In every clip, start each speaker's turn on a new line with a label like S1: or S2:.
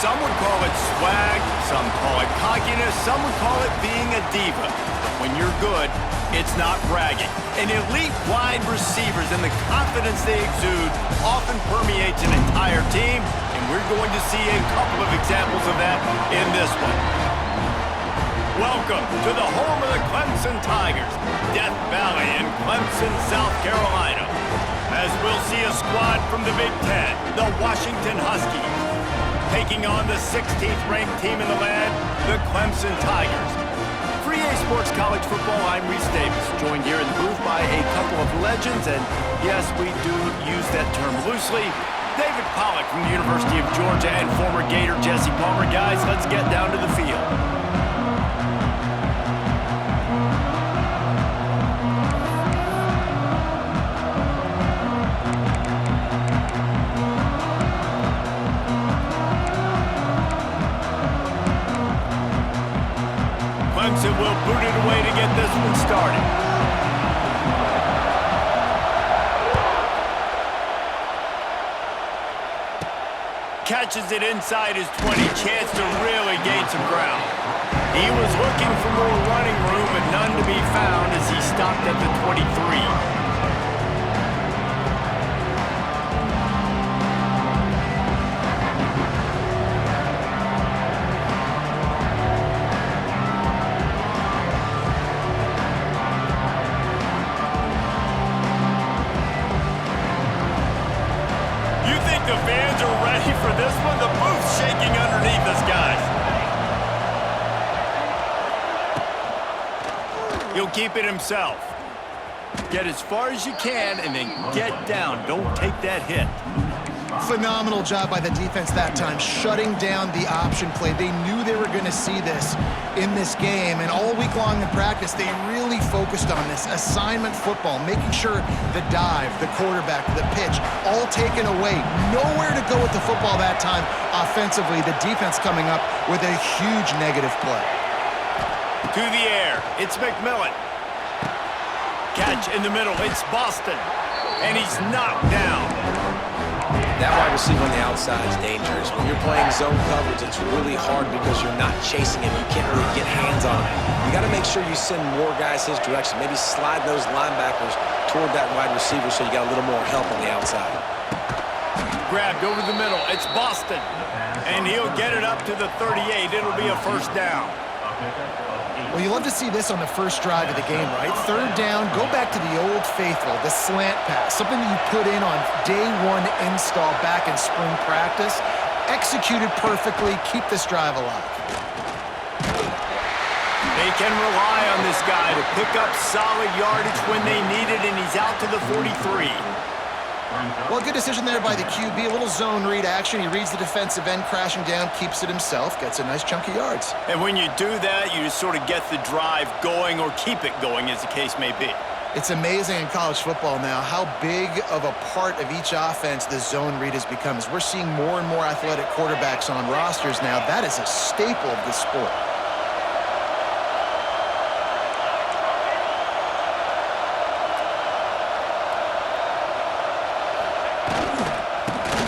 S1: Some would call it swag, some call it cockiness, some would call it being a diva. But when you're good, it's not bragging. And elite wide receivers and the confidence they exude often permeates an entire team, and we're going to see a couple of examples of that in this one. Welcome to the home of the Clemson Tigers, Death Valley in Clemson, South Carolina. As we'll see a squad from the Big Ten, the Washington Huskies, taking on the 16th ranked team in the land, the Clemson Tigers. For EA Sports College Football, I'm Reese Davis, joined here in the booth by a couple of legends, and yes, we do use that term loosely. David Pollack from the University of Georgia and former Gator Jesse Palmer. Guys, let's get down to the field. Clemson will boot it away to get this one started. Catches it inside his 20, chance to really gain some ground. He was looking for more running room, but none to be found as he stopped at the 23. The fans are ready for this one. The booth's shaking underneath us, guys. He'll keep it himself. Get as far as you can and then get down. Don't take that hit.
S2: Phenomenal job by the defense that time, shutting down the option play. They knew they were going to see this in this game, and all week long in practice, they really focused on this assignment football, making sure the dive, the quarterback, the pitch, all taken away. Nowhere to go with the football that time offensively. The defense coming up with a huge negative play.
S1: To the air, it's McMillan. Catch in the middle, it's Boston, and he's knocked down.
S3: That wide receiver on the outside is dangerous. When you're playing zone coverage, it's really hard because you're not chasing him. You can't really get hands on him. You got to make sure you send more guys his direction. Maybe slide those linebackers toward that wide receiver so you got a little more help on the outside.
S1: Grabbed over the middle. It's Boston. And he'll get it up to the 38. It'll be a first down.
S2: Well, you love to see this on the first drive of the game, right? Third down, go back to the old faithful, the slant pass, something that you put in on day one install back in spring practice. Executed perfectly, keep this drive alive.
S1: They can rely on this guy to pick up solid yardage when they need it, and he's out to the 43.
S2: Well, good decision there by the QB. A little zone read action. He reads the defensive end crashing down, keeps it himself, gets a nice chunk of yards.
S1: And when you do that, you just sort of get the drive going or keep it going, as the case may be.
S2: It's amazing in college football now how big of a part of each offense the zone read has become. As we're seeing more and more athletic quarterbacks on rosters now, that is a staple of the sport.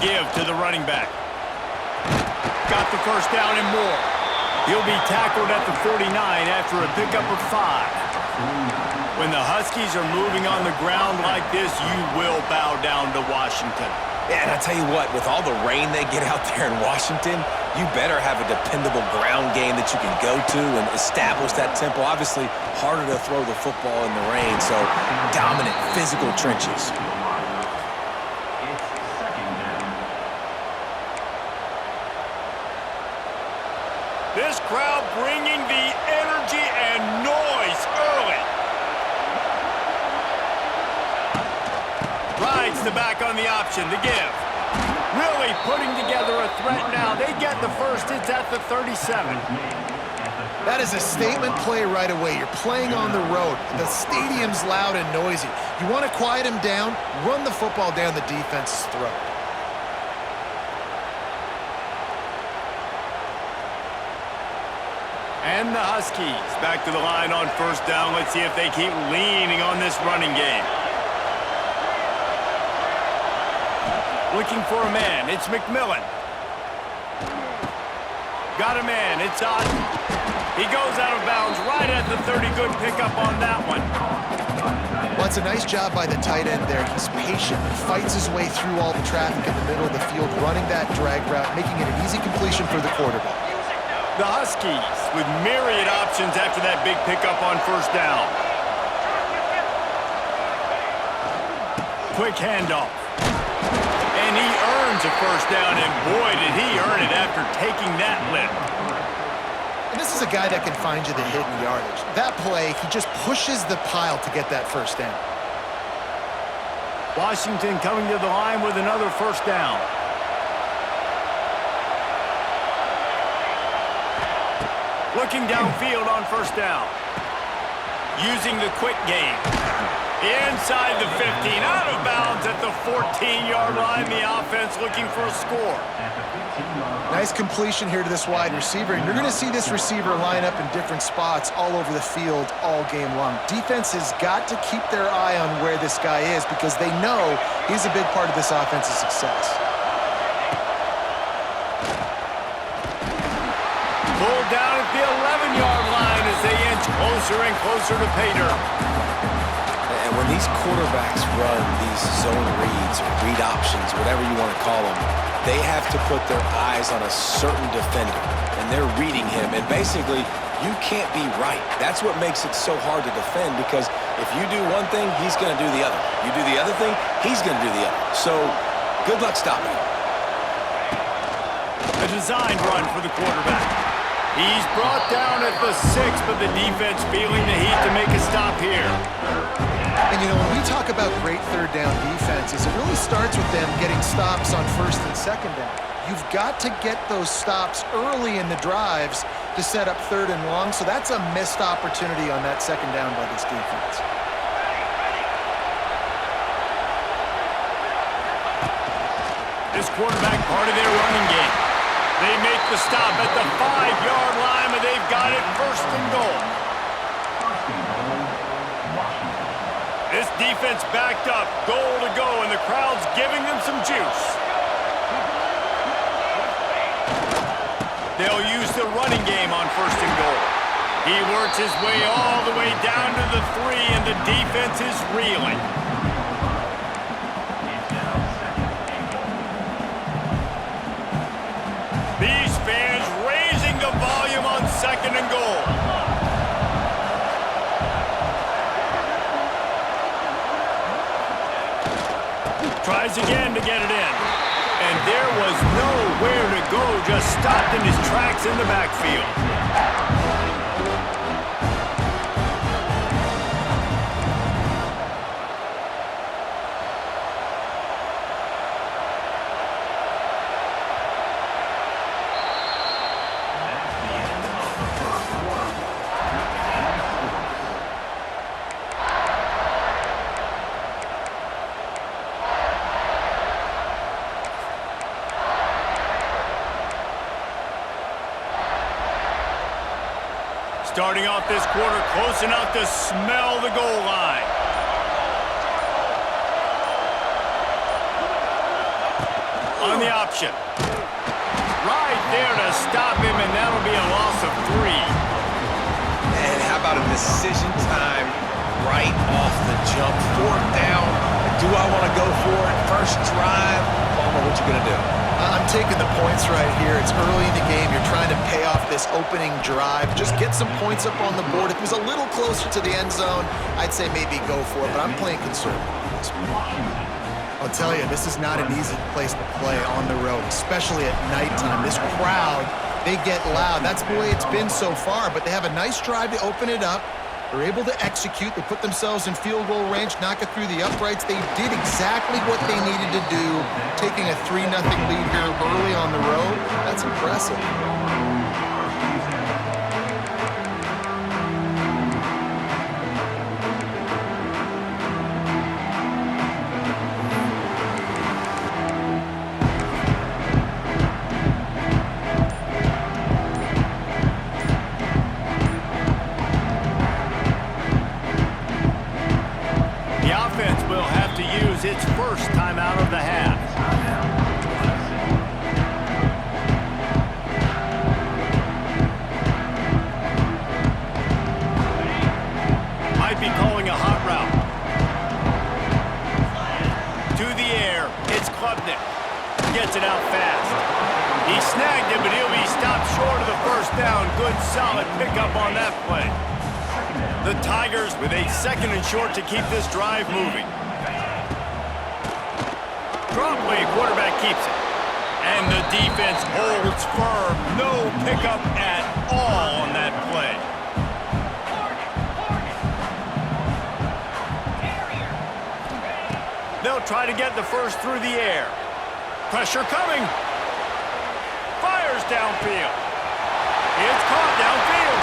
S1: Give to the running back. Got the first down and more. He'll be tackled at the 49 after a pickup of 5. When the Huskies are moving on the ground like this, you will bow down to Washington.
S3: Yeah, and I tell you what, with all the rain they get out there in Washington, you better have a dependable ground game that you can go to and establish that tempo. Obviously, harder to throw the football in the rain, so dominant physical trenches.
S1: This crowd bringing the energy and noise early. Rides the back on the option to give. Really putting together a threat now. They get the first. It's at the 37.
S2: That is a statement play right away. You're playing on the road. The stadium's loud and noisy. You want to quiet him down, run the football down the defense's throat.
S1: And the Huskies back to the line on first down. Let's see if they keep leaning on this running game. Looking for a man. It's McMillan. Got a man. It's Otten. He goes out of bounds right at the 30. Good pickup on that one.
S2: Well, it's a nice job by the tight end there. He's patient, fights his way through all the traffic in the middle of the field, running that drag route, making it an easy completion for the quarterback.
S1: The Huskies with myriad options after that big pickup on first down. Quick handoff. And he earns a first down, and boy, did he earn it after taking that lift.
S2: And this is a guy that can find you the hidden yardage. That play, he just pushes the pile to get that first down.
S1: Washington coming to the line with another first down. Looking downfield on first down. Using the quick game. Inside the 15, out of bounds at the 14-yard line. The offense looking for a score.
S2: Nice completion here to this wide receiver. And you're going to see this receiver line up in different spots all over the field all game long. Defense has got to keep their eye on where this guy is because they know he's a big part of this offense's success.
S1: Pulled down at the 11-yard line as they inch closer and closer to pay dirt.
S3: And when these quarterbacks run these zone reads or read options, whatever you want to call them, they have to put their eyes on a certain defender, and they're reading him. And basically, you can't be right. That's what makes it so hard to defend, because if you do one thing, he's going to do the other. You do the other thing, he's going to do the other. So good luck stopping him.
S1: A designed run for the quarterback. He's brought down at the 6, but the defense feeling the heat to make a stop here.
S2: And, you know, when we talk about great third down defenses, it really starts with them getting stops on first and second down. You've got to get those stops early in the drives to set up third and long, so that's a missed opportunity on that second down by this defense.
S1: This quarterback part of their running game. They make the stop at the 5-yard line, but they've got it first and goal. This defense backed up, goal to go, and the crowd's giving them some juice. They'll use the running game on first and goal. He works his way all the way down to the 3, and the defense is reeling. These fans raising the volume on second and goal. Tries again to get it in. And there was nowhere to go, just stopped in his tracks in the backfield. Starting off this quarter close enough to smell the goal line. On the option. Right there to stop him, and that'll be a loss of 3.
S3: And how about a decision time right off the jump? 4th down. Do I want to go for it? First drive. Palmer, what you going to do?
S2: I'm taking the points right here. It's early in the game. You're trying to pay off this opening drive. Just get some points up on the board. If it was a little closer to the end zone, I'd say maybe go for it, but I'm playing conservative. I'll tell you, this is not an easy place to play on the road, especially at nighttime. This crowd, they get loud. That's the way it's been so far, but they have a nice drive to open it up. They're able to execute. They put themselves in field goal range, knock it through the uprights. They did exactly what they needed to do, taking a 3-0 lead here early on the road. That's impressive.
S1: Its first timeout of the half. out fast. He snagged it, but he'll be stopped short of the first down. Good, solid pickup on that play. The Tigers with a 2nd and short to keep this drive moving. Drop play, quarterback keeps it. And the defense holds firm. No pickup at all on that play. They'll try to get the first through the air. Pressure coming. Fires downfield. It's caught downfield.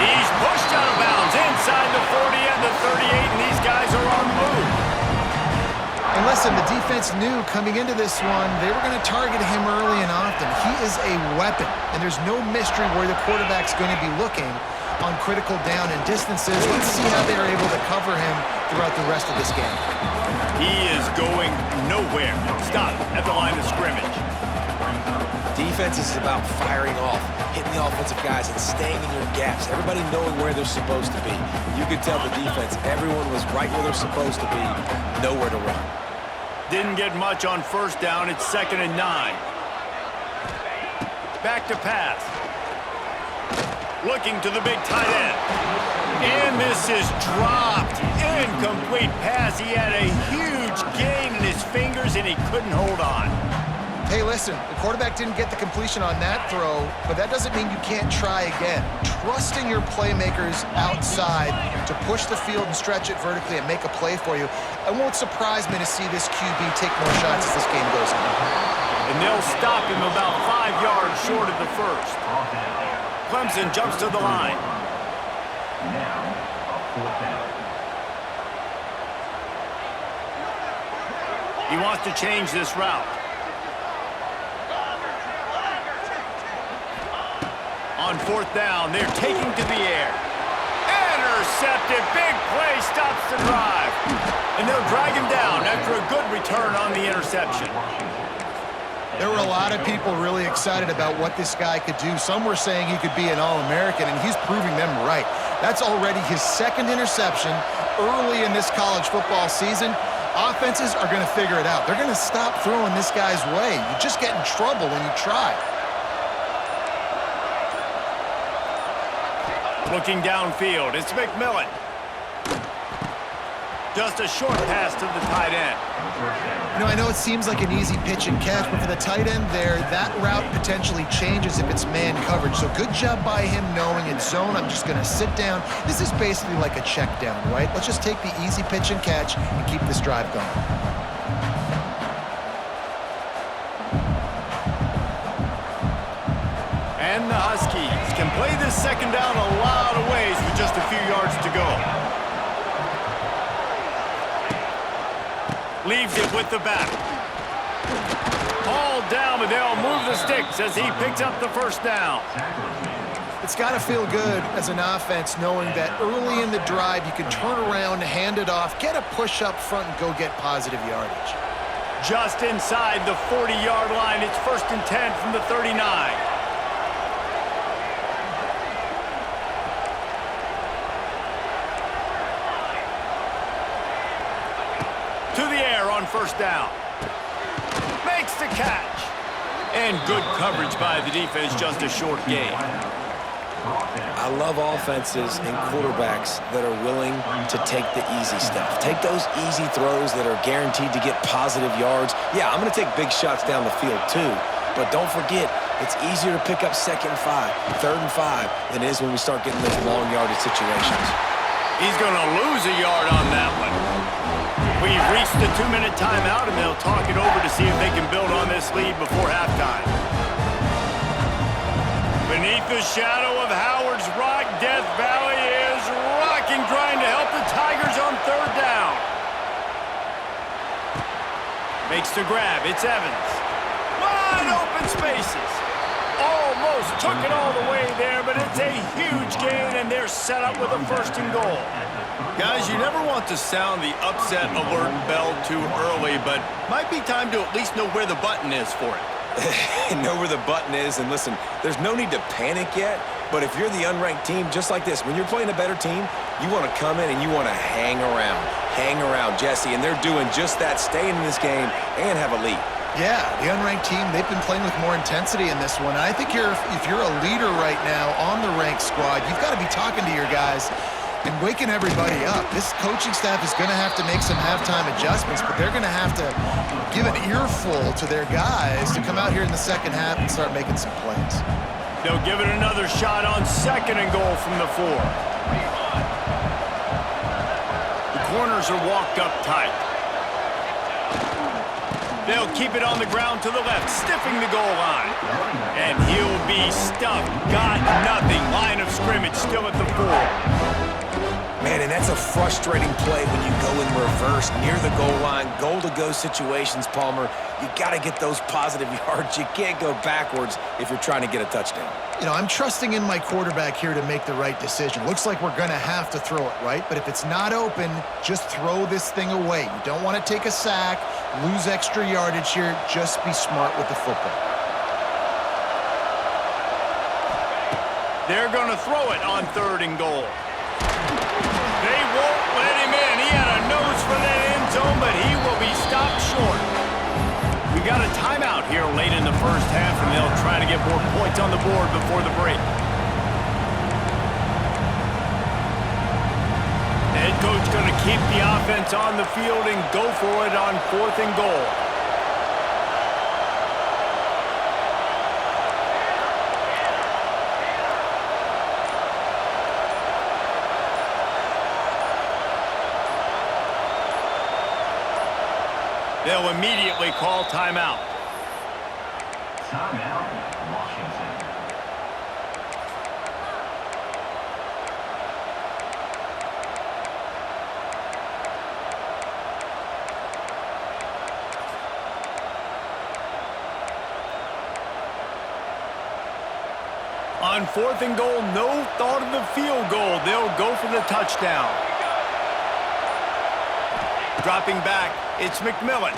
S1: He's pushed out of bounds inside the 40 and the 38, and these guys are on the move.
S2: And listen, the defense knew coming into this one, they were going to target him early and often. He is a weapon, and there's no mystery where the quarterback's going to be looking on critical down and distances. Let's see how they are able to cover him throughout the rest of this game.
S1: He is going nowhere. Stop at the line of scrimmage.
S3: Defense is about firing off, hitting the offensive guys, and staying in your gaps. Everybody knowing where they're supposed to be. You could tell the defense, everyone was right where they're supposed to be, nowhere to run.
S1: Didn't get much on first down. It's 2nd and 9. Back to pass. Looking to the big tight end. And this is dropped. Incomplete pass. He had a huge gain in his fingers, and he couldn't hold on.
S2: Hey, listen, the quarterback didn't get the completion on that throw, but that doesn't mean you can't try again. Trusting your playmakers outside to push the field and stretch it vertically and make a play for you. It won't surprise me to see this QB take more shots as this game goes on.
S1: And they'll stop him about 5 yards short of the first. Clemson jumps to the line. He wants to change this route. On 4th down, they're taking to the air. Intercepted. Big play stops the drive. And they'll drag him down after a good return on the interception.
S2: There were a lot of people really excited about what this guy could do. Some were saying he could be an All-American, and he's proving them right. That's already his 2nd interception early in this college football season. Offenses are going to figure it out. They're going to stop throwing this guy's way. You just get in trouble when you try.
S1: Looking downfield, it's McMillan. Just a short pass to the tight end.
S2: You know, I know it seems like an easy pitch and catch, but for the tight end there, that route potentially changes if it's man coverage. So good job by him knowing it's zone. I'm just going to sit down. This is basically like a check down, right? Let's just take the easy pitch and catch and keep this drive going.
S1: And the Huskies can play this 2nd down a lot of ways with just a few yards to go. Leaves it with the back. Hauled down, but they'll move the sticks as he picks up the first down.
S2: It's got to feel good as an offense knowing that early in the drive you can turn around, hand it off, get a push up front, and go get positive yardage.
S1: Just inside the 40-yard line, it's 1st and 10 from the 39. To the air on 1st down. Makes the catch. And good coverage by the defense, just a short gain.
S3: I love offenses and quarterbacks that are willing to take the easy stuff. Take those easy throws that are guaranteed to get positive yards. Yeah, I'm going to take big shots down the field too. But don't forget, it's easier to pick up 2nd and 5, 3rd and 5 than it is when we start getting those long yardage situations.
S1: He's going to lose a yard on that one. We've reached the 2-minute timeout, and they'll talk it over to see if they can build on this lead before halftime. Beneath the shadow of Howard's Rock, Death Valley is rocking, trying to help the Tigers on 3rd down. Makes the grab. It's Evans. Wide open spaces. Almost took it all the way there, but it's a huge gain, and they're set up with a 1st and goal. Guys, you never want to sound the upset alert bell too early, but might be time to at least know where the button is for it.
S3: Know where the button is, and listen, there's no need to panic yet, but if you're the unranked team, just like this, when you're playing a better team, you want to come in and you want to hang around, Jesse, and they're doing just that, staying in this game and have a lead.
S2: Yeah, the unranked team, they've been playing with more intensity in this one. And I think if you're a leader right now on the ranked squad, you've got to be talking to your guys and waking everybody up. This coaching staff is going to have to make some halftime adjustments, but they're going to have to give an earful to their guys to come out here in the second half and start making some plays.
S1: They'll give it another shot on 2nd and goal from the 4. The corners are walked up tight. They'll keep it on the ground to the left, stiffing the goal line. And he'll be stuffed. Got nothing. Line of scrimmage still at the 4.
S3: Man, and that's a frustrating play when you go in reverse near the goal line, goal-to-go situations, Palmer. You got to get those positive yards. You can't go backwards if you're trying to get a touchdown.
S2: You know, I'm trusting in my quarterback here to make the right decision. Looks like we're going to have to throw it, right? But if it's not open, just throw this thing away. You don't want to take a sack, lose extra yardage here. Just be smart with the football.
S1: They're going to throw it on 3rd and goal. They won't let him in. He had a nose for that end zone, but he will be stopped short. We got a timeout here late in the first half, and they'll try to get more points on the board before the break. Head coach going to keep the offense on the field and go for it on 4th and goal. They'll immediately call timeout.
S4: Timeout, Washington.
S1: On 4th and goal, no thought of the field goal. They'll go for the touchdown. Dropping back, it's McMillan.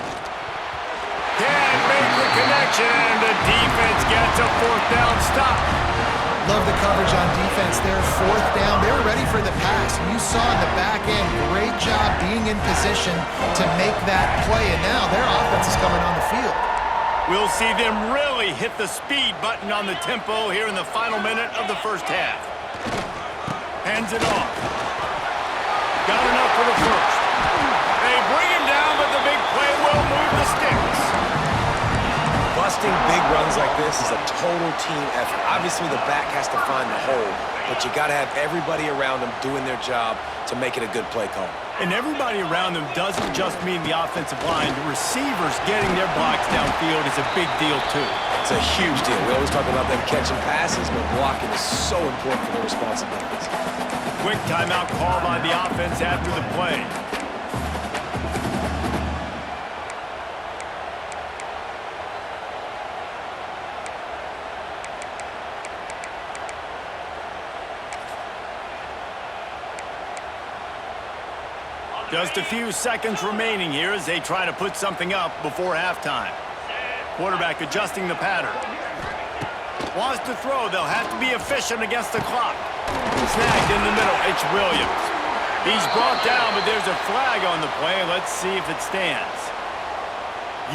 S1: Can't make the connection, and the defense gets a 4th down stop.
S2: Love the coverage on defense there. 4th down. They were ready for the pass. You saw in the back end, great job being in position to make that play. And now their offense is coming on the field.
S1: We'll see them really hit the speed button on the tempo here in the final minute of the first half. Hands it off. Got enough for the first. They bring him down, but the big play will move the sticks.
S3: Busting big runs like this is a total team effort. Obviously, the back has to find the hole, but you got to have everybody around them doing their job to make it a good play call.
S1: And everybody around them doesn't just mean the offensive line. The receivers getting their blocks downfield is a big deal, too.
S3: It's a huge deal. We always talk about them catching passes, but blocking is so important for their responsibilities.
S1: Quick timeout call by the offense after the play. Just a few seconds remaining here as they try to put something up before halftime. Quarterback adjusting the pattern. Wants to throw. They'll have to be efficient against the clock. Snagged in the middle. It's Williams. He's brought down, but there's a flag on the play. Let's see if it stands.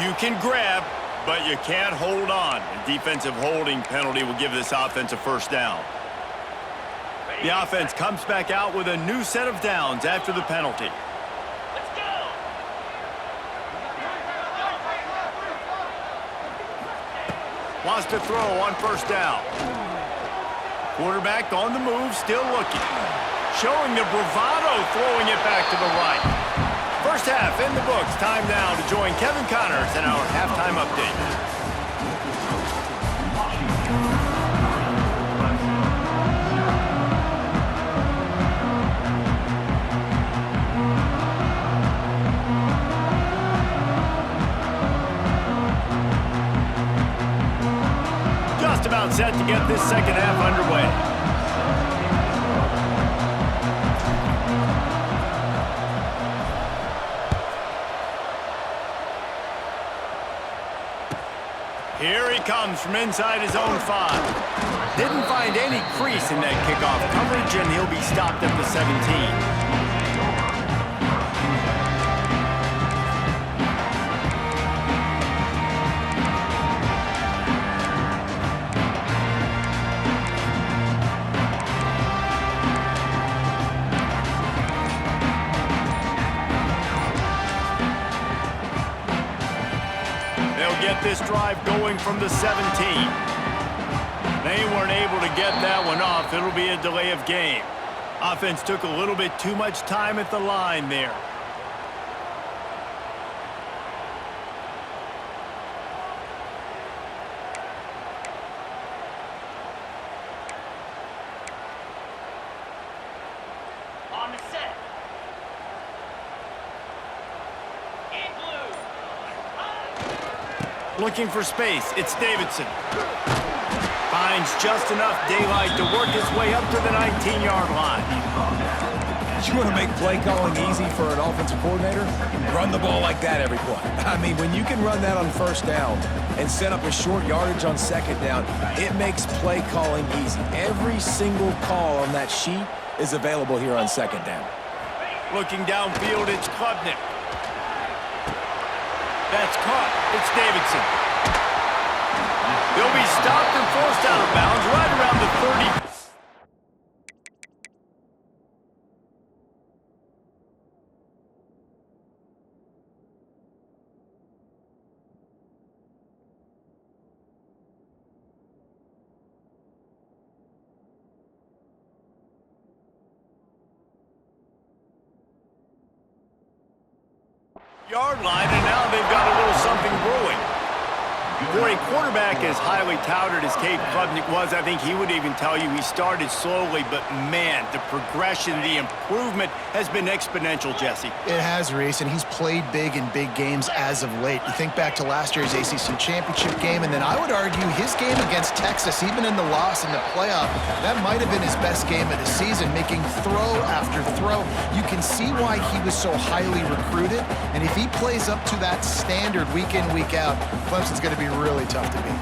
S1: You can grab, but you can't hold on. A defensive holding penalty will give this offense a 1st down. The offense comes back out with a new set of downs after the penalty. Wants to throw on 1st down. Quarterback on the move, still looking. Showing the bravado, throwing it back to the right. First half in the books. Time now to join Kevin Connors in our halftime update. Just about set to get this second half underway. Here he comes from inside his own 5. Didn't find any crease in that kickoff coverage, and he'll be stopped at the 17. get this drive going from the 17. They weren't able to get that one off. It'll be a delay of game. Offense took a little bit too much time at the line there.
S4: On the set. In blue.
S1: Looking for space. It's Davidson. Finds just enough daylight to work his way up to the 19-yard line.
S3: You want to make play calling easy for an offensive coordinator? Run the ball like that every play. I mean, when you can run that on first down and set up a short yardage on second down, it makes play calling easy. Every single call on that sheet is available here on second down.
S1: Looking downfield, it's Klubnik. That's caught. It's Davidson. They'll be stopped and forced out of bounds right around the 30. Yard line, and now they've got a little something brewing. For a quarterback as highly touted as Cade Klubnik was, I think he would even tell you he started slowly, but man, the progression, the improvement has been exponential, Jesse.
S2: It has, Reese, and he's played big in big games as of late. You think back to last year's ACC championship game, and then I would argue his game against Texas, even in the loss in the playoff, that might have been his best game of the season, making throw after throw. You can see why he was so highly recruited, and if he plays up to that standard week in, week out, Clemson's going to be really tough to beat.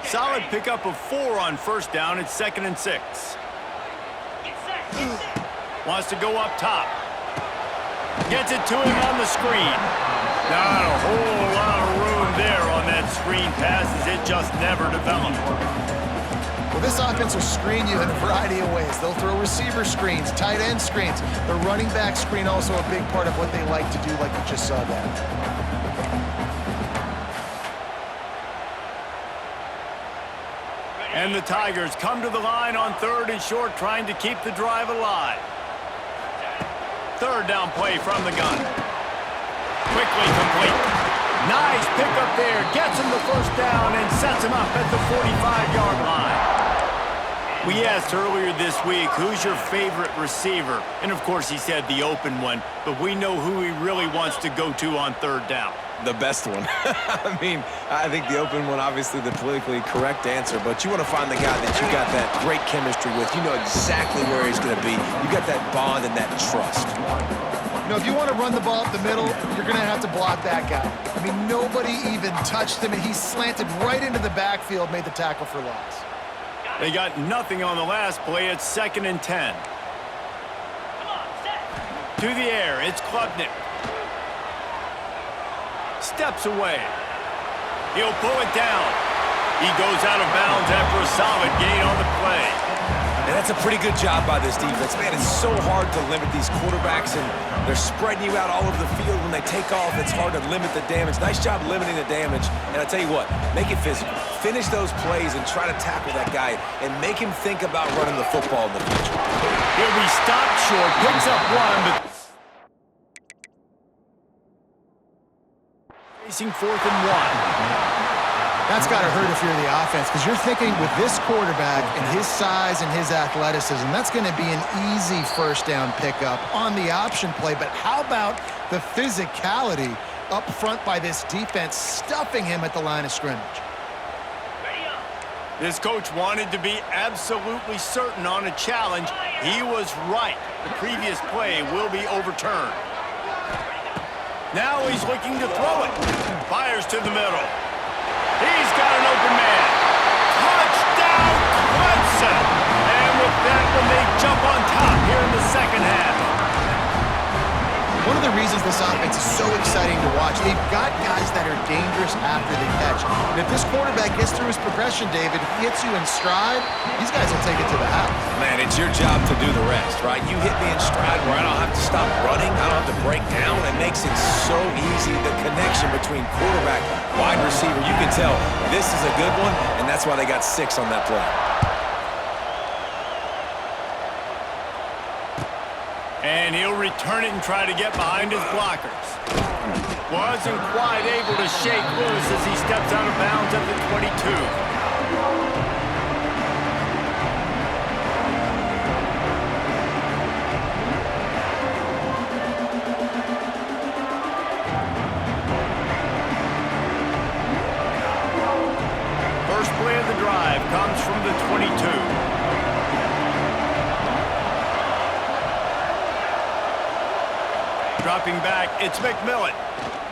S1: Solid pickup of 4 on first down. It's 2nd and 6.
S4: Get set. Get set.
S1: Wants to go up top. Gets it to him on the screen. Not a whole lot of room there on that screen pass as it just never developed.
S2: Well, this offense will screen you in a variety of ways. They'll throw receiver screens, tight end screens. The running back screen also a big part of what they like to do, like you just saw there.
S1: And the Tigers come to the line on 3rd and short, trying to keep the drive alive. 3rd down play from the gun. Quickly complete. Nice pickup there. Gets him the first down and sets him up at the 45-yard line. We asked earlier this week, who's your favorite receiver? And of course he said the open one, but we know who he really wants to go to on 3rd down.
S3: The best one. I mean, I think the open one, obviously the politically correct answer, but you want to find the guy that you got that great chemistry with. You know exactly where he's going to be. You got that bond and that trust.
S2: You know, if you want to run the ball up the middle, you're going to have to block that guy. I mean, nobody even touched him, and he slanted right into the backfield, made the tackle for loss.
S1: They got nothing on the last play. It's 2nd and 10.
S4: Come on, set.
S1: To the air, it's Klubnik. Steps away. He'll pull it down. He goes out of bounds after a solid gain on the play.
S3: And that's a pretty good job by this defense. Man, it's so hard to limit these quarterbacks, and they're spreading you out all over the field. When they take off, it's hard to limit the damage. Nice job limiting the damage. And I tell you what, make it physical. Finish those plays and try to tackle that guy and make him think about running the football in the future.
S1: He'll be stopped short, picks up 1, but facing 4th and 1.
S2: That's got to hurt if you're the offense, because you're thinking with this quarterback and his size and his athleticism, that's going to be an easy first down pickup on the option play. But how about the physicality up front by this defense, stuffing him at the line of scrimmage?
S4: Ready up.
S1: This coach wanted to be absolutely certain on a challenge. He was right. The previous play will be overturned. Now he's looking to throw it. Fires to the middle. He's got an open man. Touchdown, Clemson! And with that one, they jump on top here in the second half.
S2: One of the the reasons this offense is so exciting to watch. They've got guys that are dangerous after the catch. And if this quarterback gets through his progression, David, hits you in stride, these guys will take it to the house.
S3: Man, it's your job to do the rest, right? You hit me in stride where I don't have to stop running, I don't have to break down. It makes it so easy, the connection between quarterback, wide receiver. You can tell this is a good one, and that's why they got 6 on that play.
S1: And he'll return it and try to get behind his blockers. Wasn't quite able to shake loose as he steps out of bounds at the 22. First play of the drive comes from the 22. Dropping back, it's McMillan.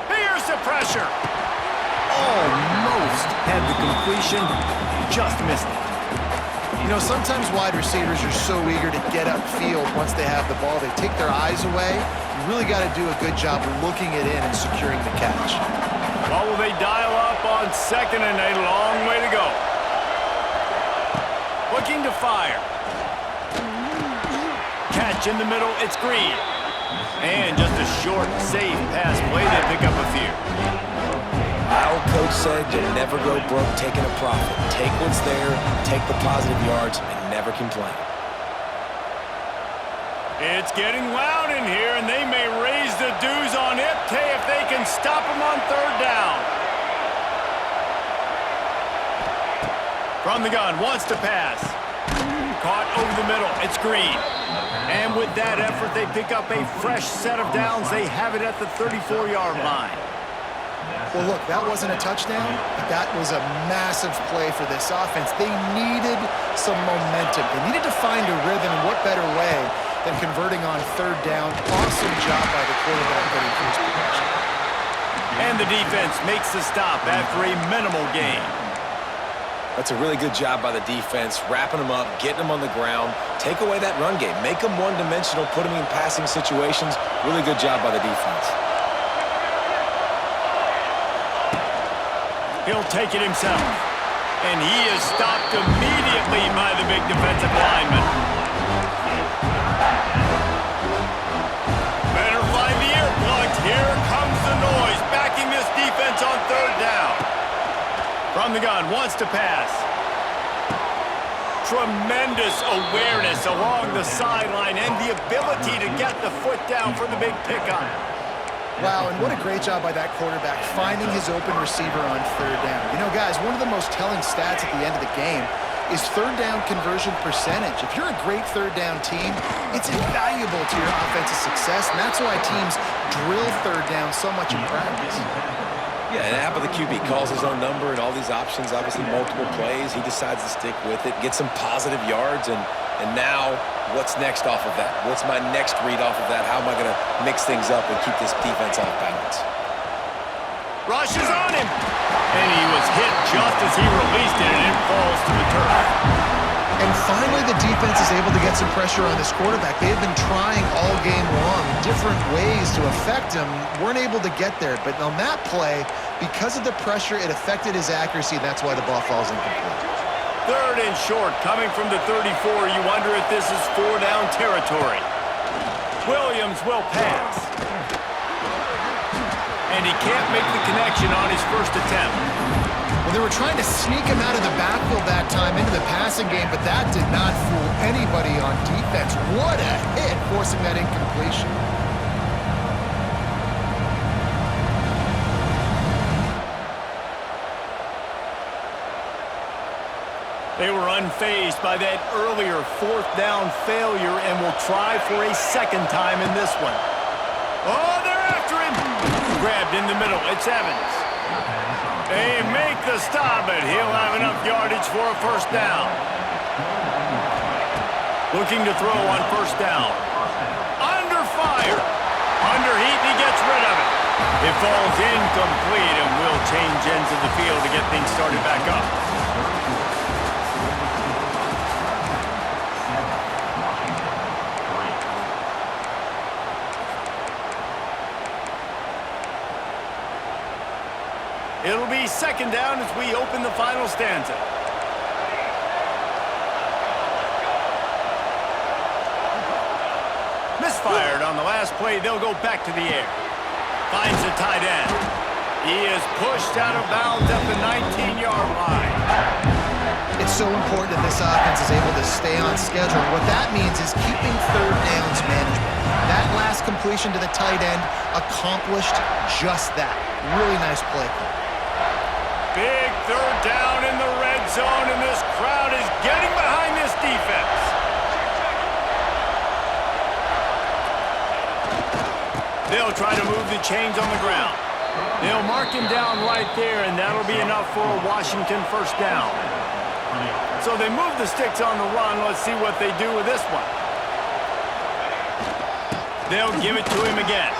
S1: Here's the pressure. Almost had the completion, just missed it.
S2: You know, sometimes wide receivers are so eager to get upfield once they have the ball. They take their eyes away. You really got to do a good job looking it in and securing the catch.
S1: Well, will they dial up on second and a long way to go? Looking to fire. Catch in the middle, it's Green. And just a short, safe pass play to pick up a few.
S3: My old coach said you never go broke taking a profit. Take what's there, take the positive yards, and never complain.
S1: It's getting loud in here, and they may raise the dues on Ipte if they can stop him on third down. From the gun, wants to pass. Caught over the middle, it's Green. And with that effort, they pick up a fresh set of downs. They have it at the 34-yard line.
S2: Well, look, that wasn't a touchdown, but that was a massive play for this offense. They needed some momentum. They needed to find a rhythm, and what better way than converting on third down. Awesome job by the quarterback getting through his progression.
S1: And the defense makes the stop after a minimal gain.
S3: That's a really good job by the defense, wrapping them up, getting them on the ground. Take away that run game. Make them one-dimensional, put them in passing situations. Really good job by the defense.
S1: He'll take it himself. And he is stopped immediately by the big defensive lineman. Better find the earplugs. Here comes the noise, backing this defense on third down. From the gun, wants to pass. Tremendous awareness along the sideline and the ability to get the foot down for the big pickup.
S2: Wow, and what a great job by that quarterback, finding his open receiver on third down. You know, guys, one of the most telling stats at the end of the game is third down conversion percentage. If you're a great third down team, it's invaluable to your offensive success, and that's why teams drill third down so much in practice.
S3: Yeah, and Apple the QB calls his own number and all these options, obviously multiple plays. He decides to stick with it, get some positive yards, and now what's next off of that? What's my next read off of that? How am I going to mix things up and keep this defense off balance?
S1: Rush is on him. And he was hit just as he released it, and it falls to the turf.
S2: And finally, the defense is able to get some pressure on this quarterback. They have been trying all game long, different ways to affect him. Weren't able to get there. But on that play, because of the pressure, it affected his accuracy, and that's why the ball falls incomplete.
S1: Third and short, coming from the 34. You wonder if this is four-down territory. Williams will pass. And he can't make the connection on his first attempt.
S2: Well, they were trying to sneak him out of the backfield that time into the passing game, but that did not fool anybody on defense. What a hit, forcing that incompletion.
S1: They were unfazed by that earlier fourth down failure and will try for a second time in this one. Oh, they're after him. Grabbed in the middle. It's Evans. They make the stop, but he'll have enough yardage for a first down. Looking to throw on first down. Under fire. Under heat, and he gets rid of it. It falls incomplete and will change ends of the field to get things started back up. It'll be second down as we open the final stanza. Misfired on the last play. They'll go back to the air. Finds the tight end. He is pushed out of bounds at the 19-yard line.
S2: It's so important that this offense is able to stay on schedule. What that means is keeping third downs management. That last completion to the tight end accomplished just that. Really nice play.
S1: Big third down in the red zone, and this crowd is getting behind this defense. They'll try to move the chains on the ground. They'll mark him down right there, and that'll be enough for a Washington first down. So they move the sticks on the run. Let's see what they do with this one. They'll give it to him again.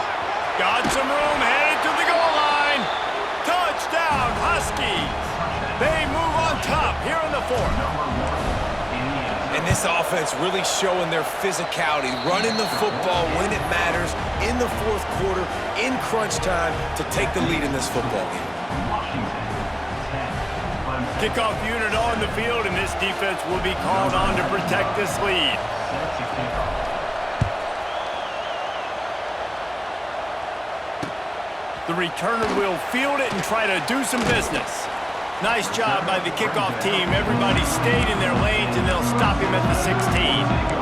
S1: Got some room, headed to the goal line. Touchdown, Huskies. They move on top here in the fourth.
S3: And this offense really showing their physicality, running the football when it matters, in the fourth quarter, in crunch time, to take the lead in this football game.
S1: Kickoff unit on the field, and this defense will be called on to protect this lead. The returner will field it and try to do some business. Nice job by the kickoff team. Everybody stayed in their lanes, and they'll stop him at the 16.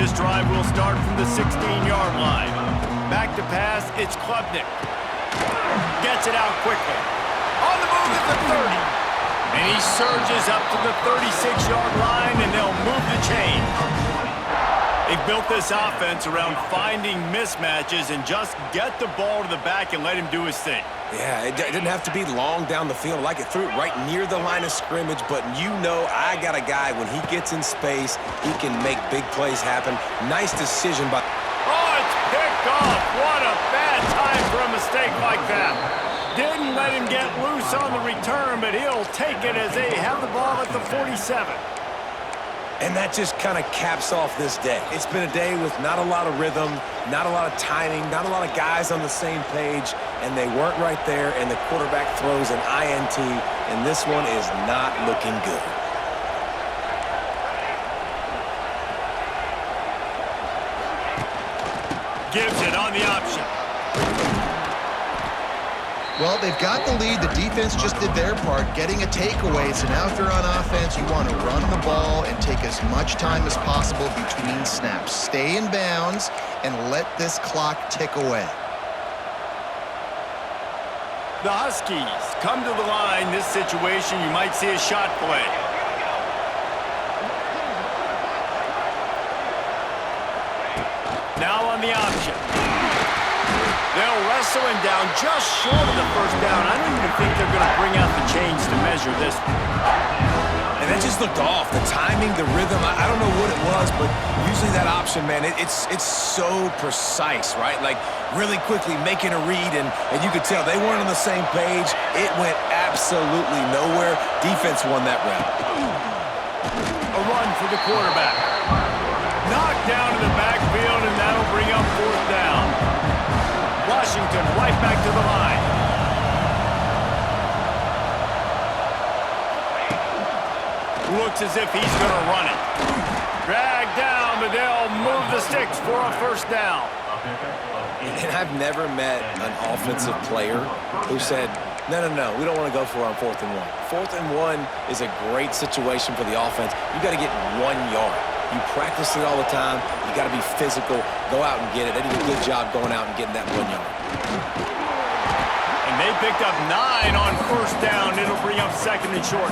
S1: This drive will start from the 16-yard line. Back to pass, it's Klubnik. Gets it out quickly. On the move at the 30. And he surges up to the 36-yard line, and they'll move the chain. They built this offense around finding mismatches and just get the ball to the back and let him do his thing.
S3: Yeah, it didn't have to be long down the field. Like it threw it right near the line of scrimmage, but you know I got a guy, when he gets in space, he can make big plays happen. Nice decision by...
S1: Oh, it's picked off. What a bad time for a mistake like that. Didn't let him get loose on the return, but he'll take it as they have the ball at the 47.
S3: And that just kind of caps off this day. It's been a day with not a lot of rhythm, not a lot of timing, not a lot of guys on the same page, and they weren't right there, and the quarterback throws an INT, and this one is not looking good.
S1: Gives it on the option.
S2: Well, they've got the lead. The defense just did their part, getting a takeaway. So now if you're on offense, you want to run the ball and take as much time as possible between snaps. Stay in bounds and let this clock tick away.
S1: The Huskies come to the line. This situation, you might see a shot play. Now on the option. They'll wrestle him down just short of the first down. I don't even think they're going to bring out the chains to measure this.
S3: And that just looked off. The timing, the rhythm, I don't know what it was, but usually that option, man, it's so precise, right? Like really quickly making a read, and you could tell they weren't on the same page. It went absolutely nowhere. Defense won that round.
S1: A run for the quarterback. Knocked down in the backfield, and that'll bring up fourth down. Washington right back to the line. Looks as if he's going to run it. Dragged down, but they'll move the sticks for a first down.
S3: And I've never met an offensive player who said, no, we don't want to go for it on 4th and 1. 4th and 1 is a great situation for the offense. You got to get 1 yard. You practice it all the time. You got to be physical. Go out and get it. They did a good job going out and getting that 1 yard.
S1: And they picked up 9 on first down. It'll bring up second and short.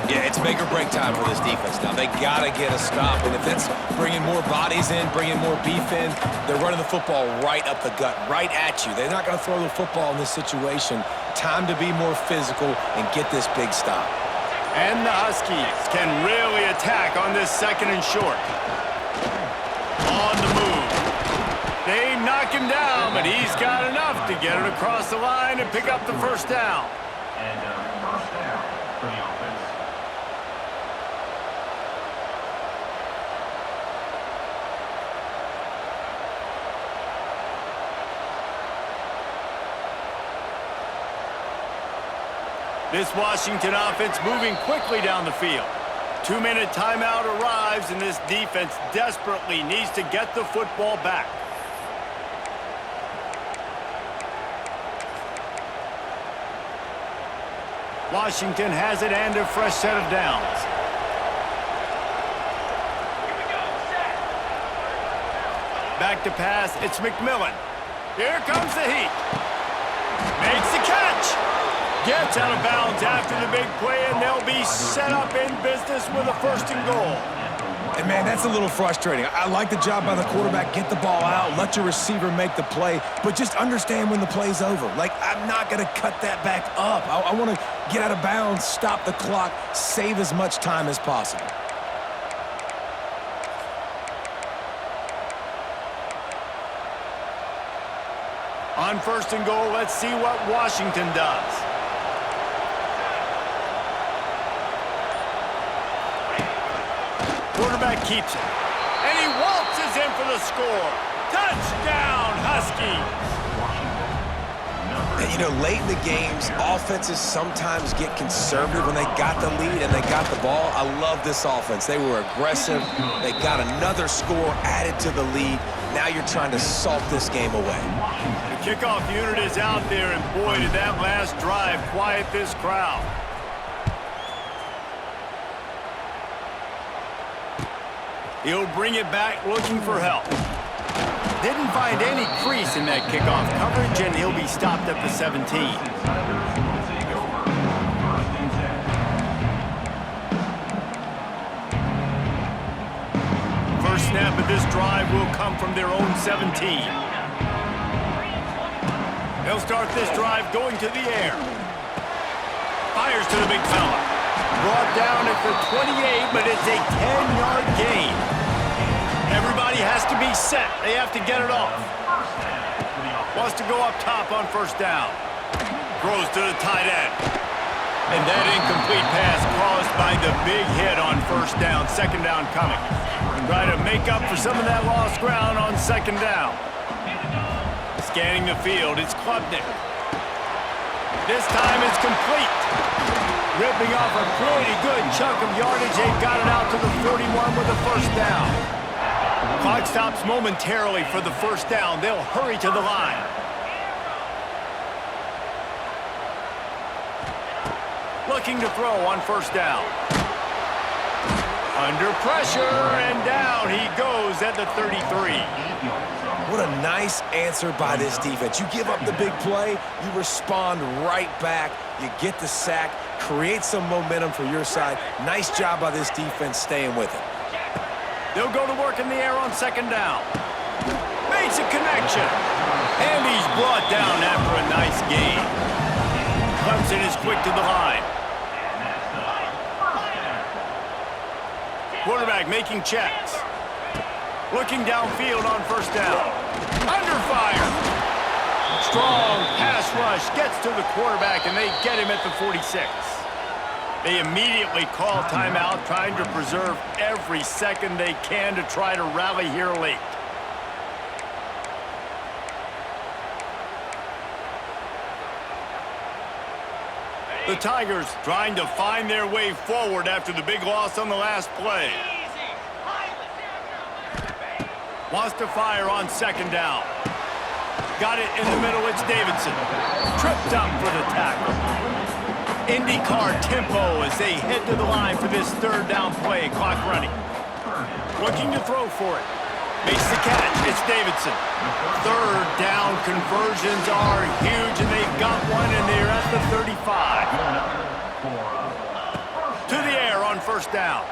S3: Yeah, it's make or break time for this defense now. They got to get a stop, and if it's bringing more bodies in, bringing more beef in, they're running the football right up the gut, right at you. They're not going to throw the football in this situation. Time to be more physical and get this big stop.
S1: And the Huskies can really attack on this second and short. but he's got enough to get it across the line and pick up the first down.
S5: And first down for the offense.
S1: This Washington offense moving quickly down the field. 2-minute timeout arrives, and this defense desperately needs to get the football back. Washington has it and a fresh set of downs.
S4: Here we go. Set.
S1: Back to pass, it's McMillan. Here comes the heat. Makes the catch. Gets out of bounds after the big play, and they'll be set up in business with a first and goal.
S3: And, man, that's a little frustrating. I like the job by the quarterback. Get the ball out, let your receiver make the play, but just understand when the play's over. Like, I'm not going to cut that back up. I want to get out of bounds, stop the clock, save as much time as possible.
S1: On first and goal, let's see what Washington does. Quarterback keeps it. And he waltzes in for the score. Touchdown, Huskies!
S3: And, you know, late in the games, offenses sometimes get conservative when they got the lead and they got the ball. I love this offense. They were aggressive. They got another score added to the lead. Now you're trying to salt this game away.
S1: The kickoff unit is out there, and boy, did that last drive quiet this crowd. He'll bring it back looking for help. Didn't find any crease in that kickoff coverage, and he'll be stopped at the 17. First snap of this drive will come from their own 17. They'll start this drive going to the air. Fires to the big fella. Brought down at the 28, but it's a 10-yard gain. Everybody has to be set. They have to get it off. Wants to go up top on first down. Throws to the tight end. And that incomplete pass caused by the big hit on first down. Second down coming. Try to make up for some of that lost ground on second down. Scanning the field, it's Klubnik. This time it's complete. Ripping off a pretty good chunk of yardage. They've got it out to the 41 with a first down. Clock stops momentarily for the first down. They'll hurry to the line. Looking to throw on first down. Under pressure, and down he goes at the 33.
S3: What a nice answer by this defense. You give up the big play, you respond right back, you get the sack, create some momentum for your side. Nice job by this defense staying with it.
S1: They'll go to work in the air on second down. Makes a connection. And he's brought down after a nice gain. Clemson is quick to the line. Quarterback making checks. Looking downfield on first down. Under fire. Strong pass rush gets to the quarterback, and they get him at the 46. They immediately call timeout, trying to preserve every second they can to try to rally here late. The Tigers trying to find their way forward after the big loss on the last play. Wants to fire on second down. Got it in the middle, it's Davidson. Tripped up for the tackle. IndyCar tempo as they head to the line for this third down play. Clock running. Looking to throw for it. Makes the catch. It's Davidson. Third down conversions are huge, and they've got one, and they're at the 35. To the air on first down.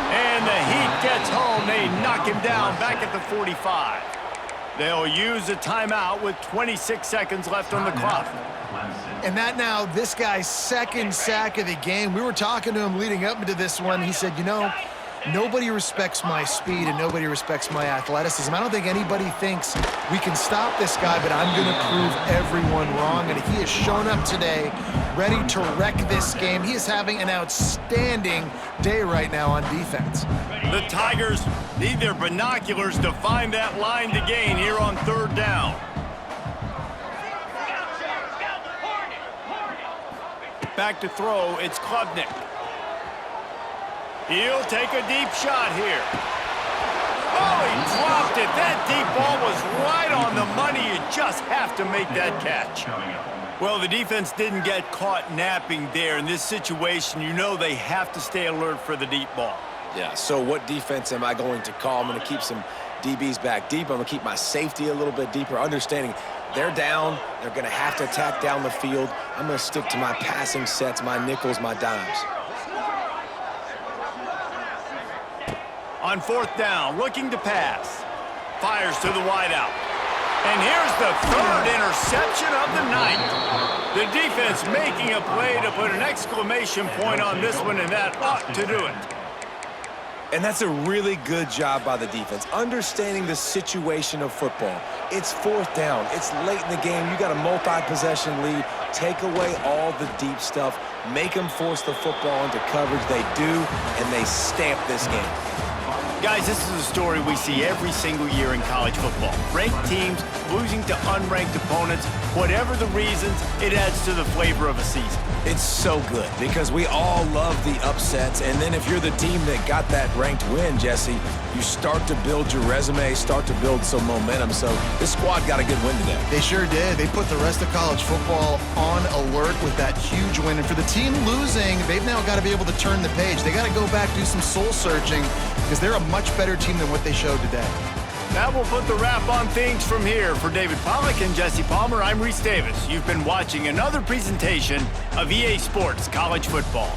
S1: And the Heat gets home. They knock him down back at the 45. They'll use a timeout with 26 seconds left on the clock.
S2: And that now, this guy's second sack of the game. We were talking to him leading up into this one. He said, you know, Nobody respects my speed and nobody respects my athleticism. I don't think anybody thinks we can stop this guy, but I'm going to prove everyone wrong. And he has shown up today ready to wreck this game. He is having an outstanding day right now on defense.
S1: The Tigers need their binoculars to find that line to gain here on third down. Back to throw, it's Klubnik. He'll take a deep shot here. Oh, he dropped it. That deep ball was right on the money. You just have to make that catch. Well, the defense didn't get caught napping there. In this situation, you know they have to stay alert for the deep ball.
S3: Yeah, so what defense am I going to call? I'm going to keep some DBs back deep. I'm going to keep my safety a little bit deeper, understanding they're down. They're going to have to attack down the field. I'm going to stick to my passing sets, my nickels, my dimes.
S1: On fourth down, looking to pass. Fires to the wideout. And here's the third interception of the night. The defense making a play to put an exclamation point on this one, and that ought to do it.
S3: And that's a really good job by the defense, understanding the situation of football. It's fourth down. It's late in the game. You got a multi-possession lead. Take away all the deep stuff. Make them force the football into coverage. They do, and they stamp this game.
S1: Guys, this is a story we see every single year in college football. Ranked teams losing to unranked opponents. Whatever the reasons, it adds to the flavor of a season.
S3: It's so good because we all love the upsets, and then if you're the team that got that ranked win, Jesse, you start to build your resume, start to build some momentum. So this squad got a good win today.
S2: They sure did. They put the rest of college football on alert with that huge win. And for the team losing, they've now got to be able to turn the page. They got to go back, do some soul searching, because they're a much better team than what they showed today.
S1: That will put the wrap on things from here. For David Pollack and Jesse Palmer, I'm Reese Davis. You've been watching another presentation of EA Sports College Football.